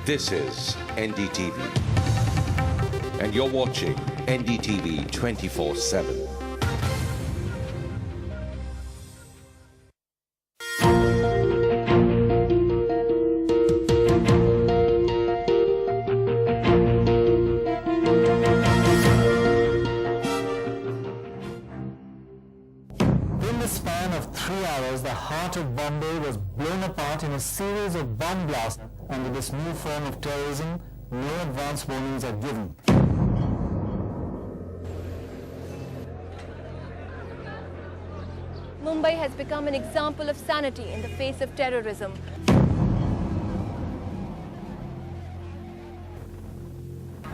This is NDTV. And you're watching NDTV 24/7. In the span of 3 hours, the heart of Bombay was blown apart in a series of bomb blasts. Under this new form of terrorism, no advance warnings are given. Mumbai has become an example of sanity in the face of terrorism.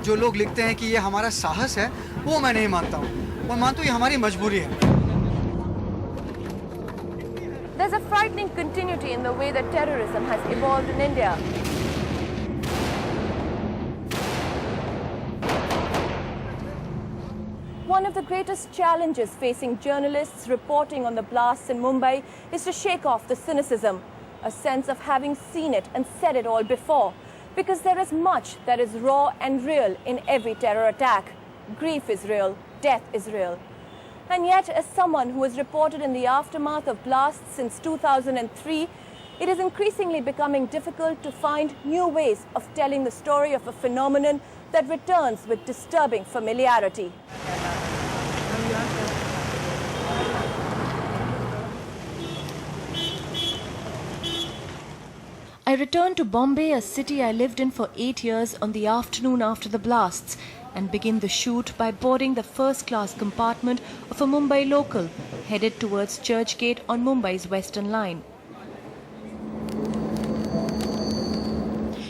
जो लोग लिखते हैं कि ये हमारा साहस है, वो मैं नहीं मानता हूँ। मैं मानता हूँ ये हमारी मजबूरी है। There's a frightening continuity in the way that terrorism has evolved in India. One of the greatest challenges facing journalists reporting on the blasts in Mumbai is to shake off the cynicism, a sense of having seen it and said it all before, because there is much that is raw and real in every terror attack. Grief is real, death is real. And yet, as someone who has reported in the aftermath of blasts since 2003, it is increasingly becoming difficult to find new ways of telling the story of a phenomenon that returns with disturbing familiarity. I returned to Bombay, a city I lived in for 8 years, on the afternoon after the blasts, and begin the shoot by boarding the first-class compartment of a Mumbai local headed towards Churchgate on Mumbai's Western Line.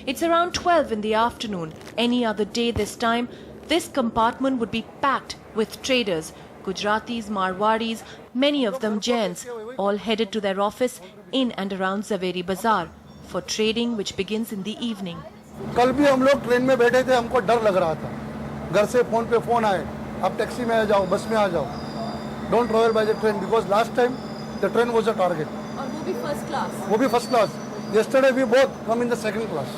It's around 12 in the afternoon. Any other day this time, this compartment would be packed with traders, Gujaratis, Marwadis, many of them Jains, all headed to their office in and around Zaveri Bazaar for trading, which begins in the evening. कल भी हम लोग train में बैठे थे, हमको डर लग रहा था. घर से फोन पे फोन आए, आप टैक्सी में आ जाओ, बस में आ जाओ. Don't travel by the train because last time the train was a target. और वो भी first class. वो भी first class. Yesterday we both come in the second class.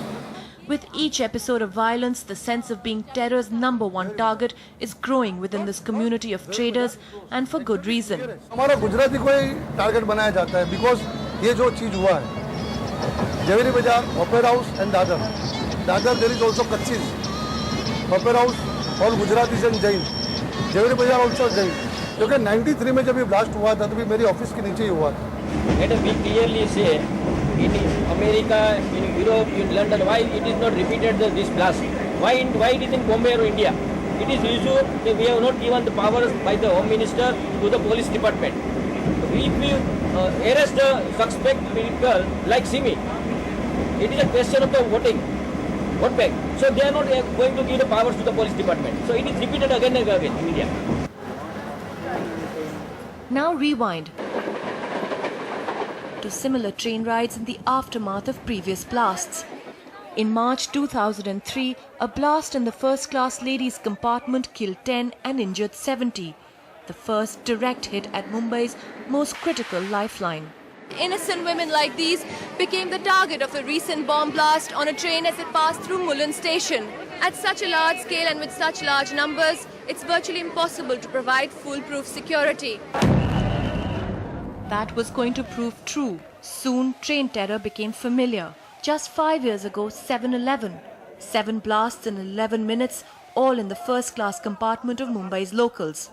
With each episode of violence, the sense of being terror's number one target is growing within this community of traders, and for good reason. हमारा गुजराती को ही target बनाया जाता है because ये जो चीज हुआ है, Zaveri Bazaar, opera house and Dadar there is also कच्चीज, ओपेरा हाउस और गुजराती एंड जैन, जवेरी बाजार आल्सो जैन, क्योंकि 93 में जब ये ब्लास्ट हुआ था तभी मेरी ऑफिस के नीचे ही हुआ था. Let us be clearly say, in America, in Europe, in London, why it is not repeated this blast? Why it is in Bombay or India? It is usual that we have not given the powers by the Home Minister to the police department. If we arrest the suspect people like Simi, it is a question of the vote bank. So they are not going to give the powers to the police department. So it is repeated again and again in India. Now rewind to similar train rides in the aftermath of previous blasts. In March 2003, a blast in the first-class ladies' compartment killed 10 and injured 70, the first direct hit at Mumbai's most critical lifeline. Innocent women like these became the target of the recent bomb blast on a train as it passed through Mulund station. At such a large scale and with such large numbers, it's virtually impossible to provide foolproof security. That was going to prove true. Soon, train terror became familiar. Just 5 years ago, 7/11. 7 blasts in 11 minutes, all in the first-class compartment of Mumbai's locals.